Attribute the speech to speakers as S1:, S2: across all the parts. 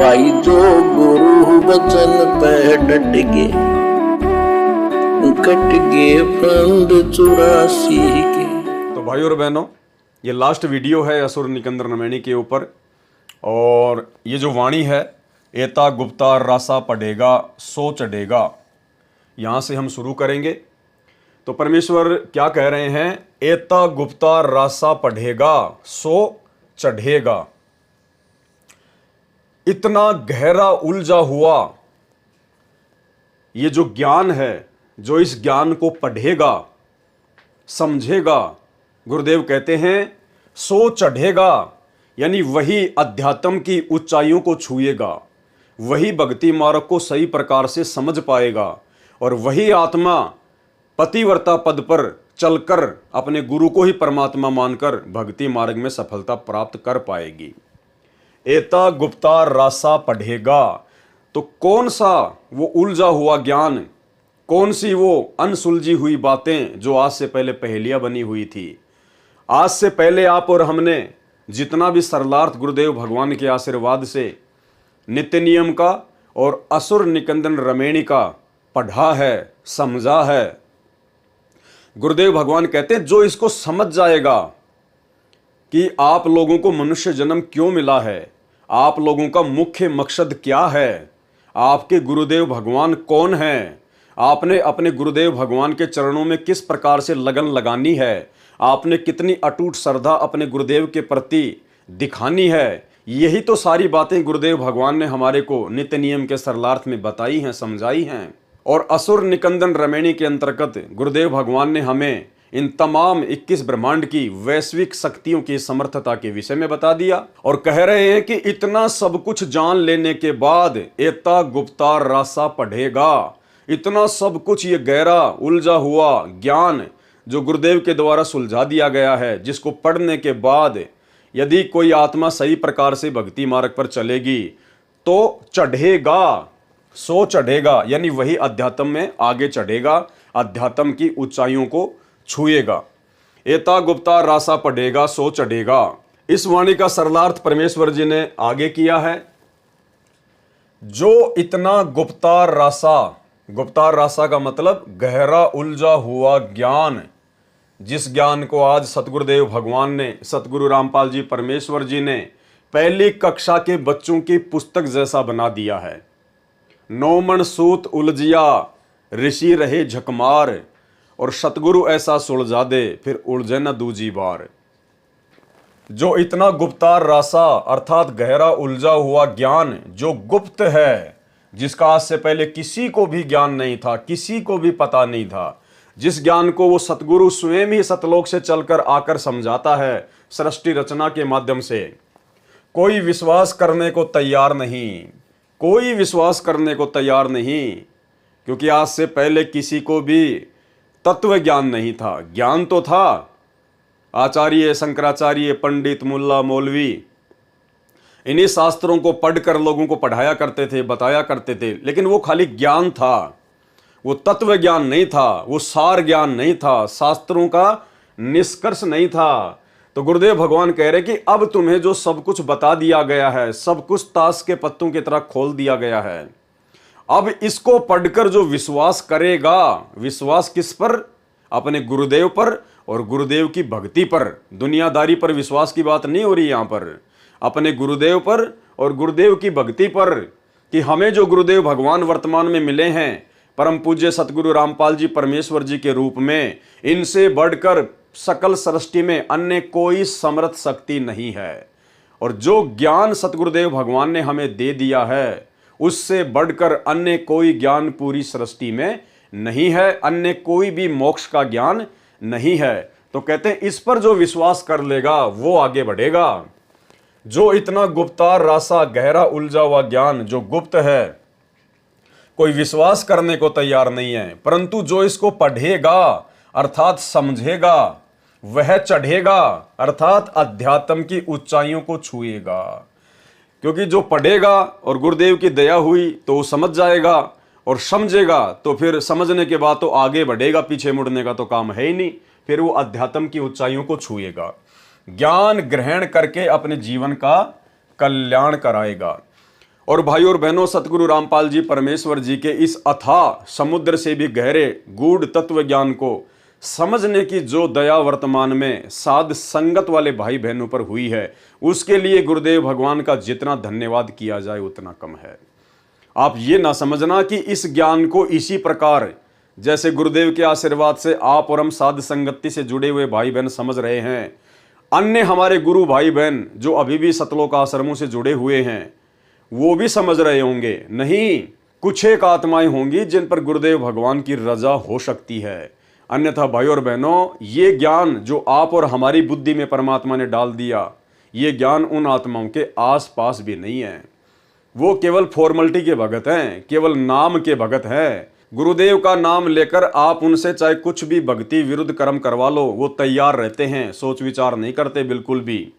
S1: भाई जो गुरु वचन पे डट गए, कट गए फंद 84 के।
S2: तो भाई और बहनों, ये लास्ट वीडियो है असुर निकंदन रमैनी के ऊपर। और ये जो वाणी है, एता गुप्ता रासा पढ़ेगा सो चढ़ेगा, यहाँ से हम शुरू करेंगे। तो परमेश्वर क्या कह रहे हैं? एता गुप्ता रासा पढ़ेगा सो चढ़ेगा। इतना गहरा उलझा हुआ ये जो ज्ञान है, जो इस ज्ञान को पढ़ेगा, समझेगा, गुरुदेव कहते हैं सो चढ़ेगा, यानी वही अध्यात्म की ऊंचाइयों को छुएगा, वही भक्ति मार्ग को सही प्रकार से समझ पाएगा, और वही आत्मा पतिव्रता पद पर चलकर अपने गुरु को ही परमात्मा मानकर भक्ति मार्ग में सफलता प्राप्त कर पाएगी। एता गुप्ता रासा पढ़ेगा। तो कौन सा वो उलझा हुआ ज्ञान, कौन सी वो अनसुलझी हुई बातें जो आज से पहले पहेलियां बनी हुई थी। आज से पहले आप और हमने जितना भी सरलार्थ गुरुदेव भगवान के आशीर्वाद से नित्य नियम का और असुर निकंदन रमैनी का पढ़ा है, समझा है, गुरुदेव भगवान कहते हैं जो इसको समझ जाएगा कि आप लोगों को मनुष्य जन्म क्यों मिला है, आप लोगों का मुख्य मकसद क्या है, आपके गुरुदेव भगवान कौन हैं, आपने अपने गुरुदेव भगवान के चरणों में किस प्रकार से लगन लगानी है, आपने कितनी अटूट श्रद्धा अपने गुरुदेव के प्रति दिखानी है, यही तो सारी बातें गुरुदेव भगवान ने हमारे को नित्य नियम के सरलार्थ में बताई हैं, समझाई हैं। और असुर निकंदन रमैनी के अंतर्गत गुरुदेव भगवान ने हमें इन तमाम 21 ब्रह्मांड की वैश्विक शक्तियों की समर्थता के विषय में बता दिया, और कह रहे हैं कि इतना सब कुछ जान लेने के बाद एता गुप्ता रासा पढ़ेगा। इतना सब कुछ, ये गहरा उलझा हुआ ज्ञान जो गुरुदेव के द्वारा सुलझा दिया गया है, जिसको पढ़ने के बाद यदि कोई आत्मा सही प्रकार से भक्ति मार्ग पर चलेगी तो चढ़ेगा, सो चढ़ेगा, यानी वही अध्यात्म में आगे चढ़ेगा, अध्यात्म की ऊंचाइयों को छुएगा। एता गुप्ता रासा पढ़ेगा सो चढ़ेगा। इस वाणी का सरलार्थ परमेश्वर जी ने आगे किया है। जो इतना गुप्ता रासा, गुप्ता रासा का मतलब गहरा उलझा हुआ ज्ञान, जिस ज्ञान को आज सतगुरुदेव भगवान ने, सतगुरु रामपाल जी परमेश्वर जी ने पहली कक्षा के बच्चों की पुस्तक जैसा बना दिया है। नौमन सूत उलझिया ऋषि रहे झकमार, और सतगुरु ऐसा सुलझा दे फिर उलझे न दूजी बार। जो इतना गुप्ता रासा अर्थात गहरा उलझा हुआ ज्ञान जो गुप्त है, जिसका आज से पहले किसी को भी ज्ञान नहीं था, किसी को भी पता नहीं था, जिस ज्ञान को वो सतगुरु स्वयं ही सतलोक से चलकर आकर समझाता है सृष्टि रचना के माध्यम से, कोई विश्वास करने को तैयार नहीं, कोई विश्वास करने को तैयार नहीं, क्योंकि आज से पहले किसी को भी तत्व ज्ञान नहीं था। ज्ञान तो था, आचार्य शंकराचार्य पंडित मुल्ला मौलवी इन्हीं शास्त्रों को पढ़कर लोगों को पढ़ाया करते थे, बताया करते थे, लेकिन वो खाली ज्ञान था, वो तत्व ज्ञान नहीं था, वो सार ज्ञान नहीं था, शास्त्रों का निष्कर्ष नहीं था। तो गुरुदेव भगवान कह रहे कि अब तुम्हें जो सब कुछ बता दिया गया है, सब कुछ ताश के पत्तों की तरह खोल दिया गया है, अब इसको पढ़कर जो विश्वास करेगा, विश्वास किस पर? अपने गुरुदेव पर और गुरुदेव की भक्ति पर। दुनियादारी पर विश्वास की बात नहीं हो रही यहां पर, अपने गुरुदेव पर और गुरुदेव की भक्ति पर, कि हमें जो गुरुदेव भगवान वर्तमान में मिले हैं परम पूज्य सतगुरु रामपाल जी परमेश्वर जी के रूप में, इनसे बढ़कर सकल सृष्टि में अन्य कोई समर्थ शक्ति नहीं है। और जो ज्ञान सतगुरुदेव भगवान ने हमें दे दिया है, उससे बढ़कर अन्य कोई ज्ञान पूरी सृष्टि में नहीं है, अन्य कोई भी मोक्ष का ज्ञान नहीं है। तो कहते हैं इस पर जो विश्वास कर लेगा वो आगे बढ़ेगा। जो इतना गुप्ता रासा गहरा उलझा हुआ ज्ञान जो गुप्त है, कोई विश्वास करने को तैयार नहीं है, परंतु जो इसको पढ़ेगा अर्थात समझेगा, वह चढ़ेगा अर्थात अध्यात्म की ऊंचाइयों को छुएगा। क्योंकि जो पढ़ेगा और गुरुदेव की दया हुई तो वो समझ जाएगा, और समझेगा तो फिर समझने के बाद तो आगे बढ़ेगा, पीछे मुड़ने का तो काम है ही नहीं, फिर वो अध्यात्म की ऊंचाइयों को छुएगा, ज्ञान ग्रहण करके अपने जीवन का कल्याण कराएगा। और भाई और बहनों, सतगुरु रामपाल जी परमेश्वर जी के इस अथाह समुद्र से भी गहरे गूढ़ तत्व ज्ञान को समझने की जो दया वर्तमान में साध संगत वाले भाई बहनों पर हुई है, उसके लिए गुरुदेव भगवान का जितना धन्यवाद किया जाए उतना कम है। आप ये ना समझना कि इस ज्ञान को इसी प्रकार जैसे गुरुदेव के आशीर्वाद से आप और हम साध संगति से जुड़े हुए भाई बहन समझ रहे हैं, अन्य हमारे गुरु भाई बहन जो अभी भी सतलोक आश्रमों से जुड़े हुए हैं वो भी समझ रहे होंगे। नहीं, कुछ एक आत्माएं होंगी जिन पर गुरुदेव भगवान की रजा हो सकती है। अन्यथा भाई और बहनों, ये ज्ञान जो आप और हमारी बुद्धि में परमात्मा ने डाल दिया, ये ज्ञान उन आत्माओं के आसपास भी नहीं है। वो केवल फॉर्मेलिटी के भगत हैं, केवल नाम के भगत हैं। गुरुदेव का नाम लेकर आप उनसे चाहे कुछ भी भक्ति विरुद्ध कर्म करवा लो, वो तैयार रहते हैं, सोच विचार नहीं करते बिल्कुल भी।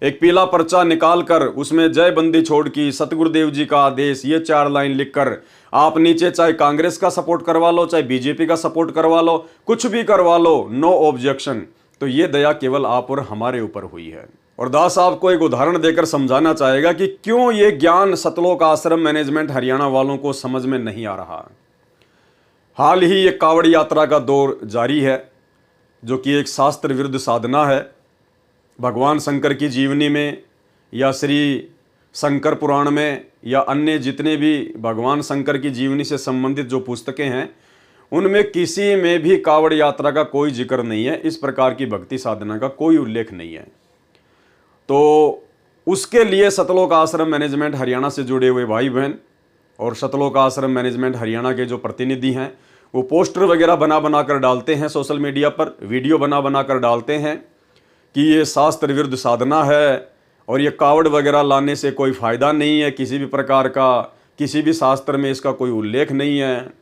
S2: एक पीला पर्चा निकाल कर उसमें जय बंदी छोड़ की सतगुरुदेव जी का आदेश, ये 4 लाइन लिखकर आप नीचे चाहे कांग्रेस का सपोर्ट करवा लो, चाहे बीजेपी का सपोर्ट करवा लो, कुछ भी करवा लो, नो ऑब्जेक्शन। तो ये दया केवल आप और हमारे ऊपर हुई है। और दास आपको एक उदाहरण देकर समझाना चाहेगा कि क्यों ये ज्ञान सतलोक आश्रम मैनेजमेंट हरियाणा वालों को समझ में नहीं आ रहा। हाल ही ये कावड़ यात्रा का दौर जारी है, जो कि एक शास्त्र विरुद्ध साधना है। भगवान शंकर की जीवनी में या श्री शंकर पुराण में या अन्य जितने भी भगवान शंकर की जीवनी से संबंधित जो पुस्तकें हैं, उनमें किसी में भी कावड़ यात्रा का कोई जिक्र नहीं है। इस प्रकार की भक्ति साधना का कोई उल्लेख नहीं है। तो उसके लिए सतलोक आश्रम मैनेजमेंट हरियाणा से जुड़े हुए भाई बहन और सतलोक आश्रम मैनेजमेंट हरियाणा के जो प्रतिनिधि हैं, वो पोस्टर वगैरह बना बना कर डालते हैं सोशल मीडिया पर, वीडियो बना बना कर डालते हैं कि ये शास्त्र विरुद्ध साधना है और ये कावड़ वगैरह लाने से कोई फ़ायदा नहीं है किसी भी प्रकार का, किसी भी शास्त्र में इसका कोई उल्लेख नहीं है।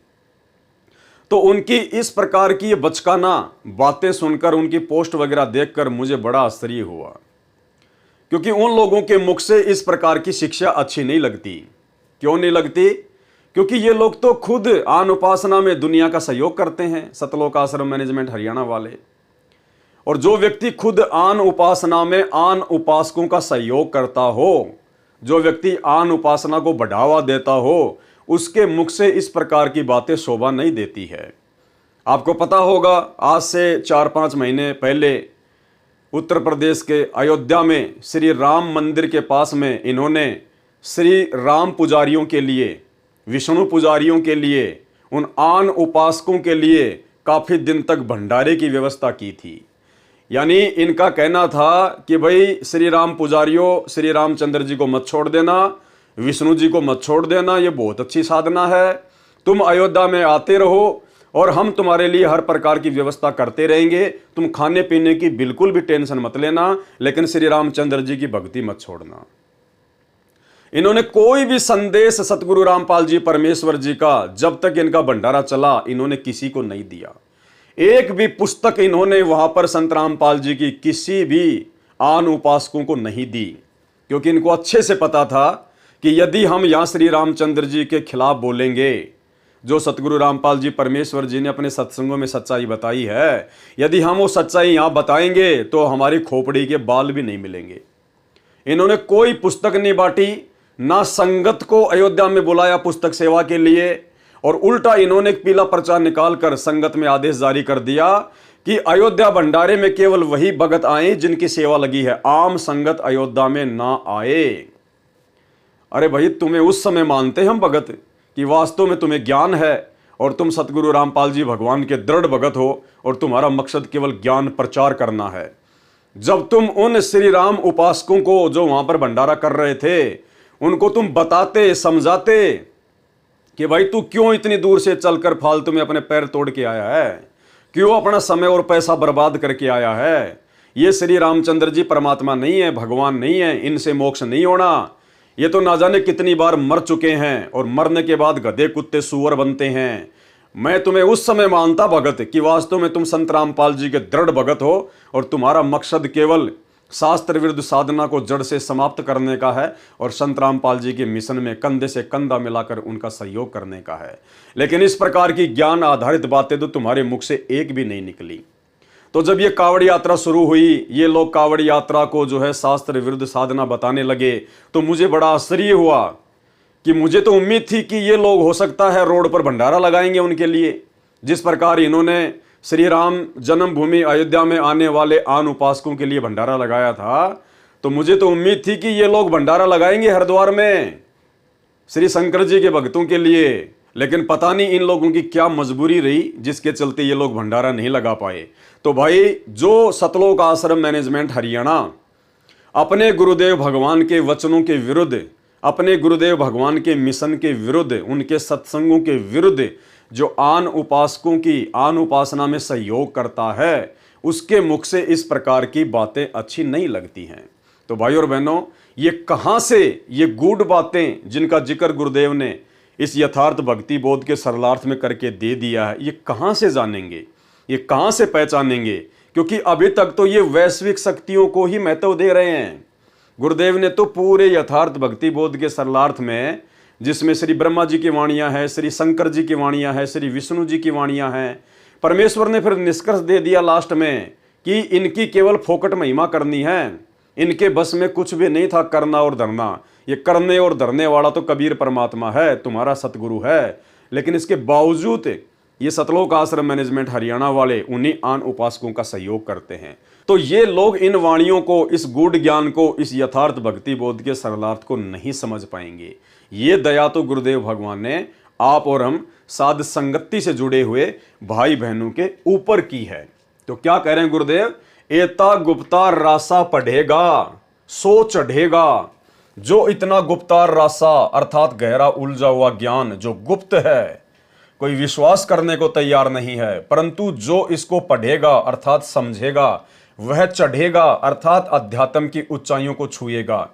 S2: तो उनकी इस प्रकार की ये बचकाना बातें सुनकर, उनकी पोस्ट वगैरह देखकर मुझे बड़ा आश्चर्य हुआ, क्योंकि उन लोगों के मुख से इस प्रकार की शिक्षा अच्छी नहीं लगती। क्यों नहीं लगती? क्योंकि ये लोग तो खुद आन उपासना में दुनिया का सहयोग करते हैं, सतलोक आश्रम मैनेजमेंट हरियाणा वाले। और जो व्यक्ति खुद आन उपासना में आन उपासकों का सहयोग करता हो, जो व्यक्ति आन उपासना को बढ़ावा देता हो, उसके मुख से इस प्रकार की बातें शोभा नहीं देती है। आपको पता होगा, आज से 4-5 महीने पहले उत्तर प्रदेश के अयोध्या में श्री राम मंदिर के पास में इन्होंने श्री राम पुजारियों के लिए, विष्णु पुजारियों के लिए, उन आन उपासकों के लिए काफ़ी दिन तक भंडारे की व्यवस्था की थी। यानी इनका कहना था कि भाई श्री राम पुजारियों, श्री रामचंद्र जी को मत छोड़ देना, विष्णु जी को मत छोड़ देना, ये बहुत अच्छी साधना है, तुम अयोध्या में आते रहो और हम तुम्हारे लिए हर प्रकार की व्यवस्था करते रहेंगे, तुम खाने पीने की बिल्कुल भी टेंशन मत लेना, लेकिन श्री रामचंद्र जी की भक्ति मत छोड़ना। इन्होंने कोई भी संदेश सतगुरु रामपाल जी परमेश्वर जी का जब तक इनका भंडारा चला, इन्होंने किसी को नहीं दिया। एक भी पुस्तक इन्होंने वहां पर संत रामपाल जी की किसी भी आन उपासकों को नहीं दी, क्योंकि इनको अच्छे से पता था कि यदि हम यहां श्री रामचंद्र जी के खिलाफ बोलेंगे, जो सतगुरु रामपाल जी परमेश्वर जी ने अपने सत्संगों में सच्चाई बताई है, यदि हम वो सच्चाई यहां बताएंगे तो हमारी खोपड़ी के बाल भी नहीं मिलेंगे। इन्होंने कोई पुस्तक नहीं बांटी, ना संगत को अयोध्या में बुलाया पुस्तक सेवा के लिए, और उल्टा इन्होंने एक पीला पर्चा निकालकर संगत में आदेश जारी कर दिया कि अयोध्या भंडारे में केवल वही भगत आए जिनकी सेवा लगी है, आम संगत अयोध्या में ना आए। अरे भाई, तुम्हें उस समय मानते हम भगत कि वास्तव में तुम्हें ज्ञान है और तुम सतगुरु रामपाल जी भगवान के दृढ़ भगत हो और तुम्हारा मकसद केवल ज्ञान प्रचार करना है। जब तुम उन श्री राम उपासकों को जो वहां पर भंडारा कर रहे थे, उनको तुम बताते, समझाते कि भाई तू क्यों इतनी दूर से चलकर फालतू में अपने पैर तोड़ के आया है, क्यों अपना समय और पैसा बर्बाद करके आया है। ये श्री रामचंद्र जी परमात्मा नहीं है, भगवान नहीं है, इनसे मोक्ष नहीं होना। ये तो ना जाने कितनी बार मर चुके हैं और मरने के बाद गधे कुत्ते सूअर बनते हैं। मैं तुम्हें उस समय मानता भगत कि वास्तव में तुम संत रामपाल जी के दृढ़ भगत हो और तुम्हारा मकसद केवल शास्त्र विरुद्ध साधना को जड़ से समाप्त करने का है और संत रामपाल जी के मिशन में कंधे से कंधा मिलाकर उनका सहयोग करने का है। लेकिन इस प्रकार की ज्ञान आधारित बातें तो तुम्हारे मुख से एक भी नहीं निकली। तो जब ये कावड़ यात्रा शुरू हुई, ये लोग कावड़ यात्रा को जो है शास्त्र विरुद्ध साधना बताने लगे, तो मुझे बड़ा आश्चर्य हुआ कि मुझे तो उम्मीद थी कि ये लोग हो सकता है रोड पर भंडारा लगाएंगे उनके लिए, जिस प्रकार इन्होंने श्री राम जन्मभूमि अयोध्या में आने वाले आन उपासकों के लिए भंडारा लगाया था। तो मुझे तो उम्मीद थी कि ये लोग भंडारा लगाएंगे हरिद्वार में श्री शंकर जी के भक्तों के लिए, लेकिन पता नहीं इन लोगों की क्या मजबूरी रही जिसके चलते ये लोग भंडारा नहीं लगा पाए। तो भाई, जो सतलोक आश्रम मैनेजमेंट हरियाणा अपने गुरुदेव भगवान के वचनों के विरुद्ध, अपने गुरुदेव भगवान के मिशन के विरुद्ध, उनके सत्संगों के विरुद्ध जो आन उपासकों की आन उपासना में सहयोग करता है, उसके मुख से इस प्रकार की बातें अच्छी नहीं लगती हैं। तो भाई और बहनों, ये कहां से ये गूढ़ बातें जिनका जिक्र गुरुदेव ने इस यथार्थ भक्ति बोध के सरलार्थ में करके दे दिया है, ये कहां से जानेंगे, ये कहां से पहचानेंगे? क्योंकि अभी तक तो ये वैश्विक शक्तियों को ही महत्व दे रहे हैं। गुरुदेव ने तो पूरे यथार्थ भक्ति बोध के सरलार्थ में, जिसमें श्री ब्रह्मा जी की वाणियां हैं, श्री शंकर जी की वाणियां हैं, श्री विष्णु जी की वाणियां हैं, परमेश्वर ने फिर निष्कर्ष दे दिया लास्ट में कि इनकी केवल फोकट महिमा करनी है, इनके बस में कुछ भी नहीं था करना और धरना। ये करने और धरने वाला तो कबीर परमात्मा है, तुम्हारा सतगुरु है। लेकिन इसके बावजूद ये सतलोक आश्रम मैनेजमेंट हरियाणा वाले उन्हीं आन उपासकों का सहयोग करते हैं। तो ये लोग इन वाणियों को, इस गूढ़ ज्ञान को, इस यथार्थ भक्ति बोध के सरलार्थ को नहीं समझ पाएंगे। ये दया तो गुरुदेव भगवान ने आप और हम साध संगति से जुड़े हुए भाई बहनों के ऊपर की है। तो क्या कह रहे हैं गुरुदेव? एता गुप्ता रासा पढ़ेगा सो चढ़ेगा। जो इतना गुप्तार रासा अर्थात गहरा उलझा हुआ ज्ञान जो गुप्त है, कोई विश्वास करने को तैयार नहीं है, परंतु जो इसको पढ़ेगा अर्थात समझेगा, वह चढ़ेगा अर्थात अध्यात्म की ऊंचाइयों को छुएगा,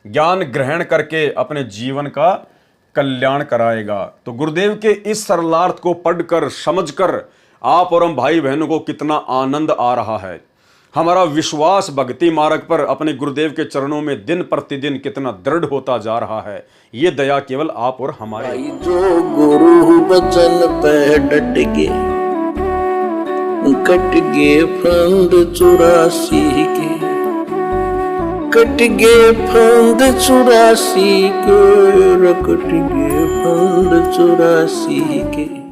S2: ज्ञान ग्रहण करके अपने जीवन का कल्याण कराएगा। तो गुरुदेव के इस सरलार्थ को पढ़कर समझकर आप और हम भाई बहनों को कितना आनंद आ रहा है। हमारा विश्वास भक्ति मार्ग पर अपने गुरुदेव के चरणों में दिन प्रतिदिन कितना दृढ़ होता जा रहा है। ये दया केवल आप और हमारे।
S1: भाई जो गुरु बचन पे डट गए, कट गए फंद 84 के, कट गए फंद 84 के, कट गए फंद 84 के।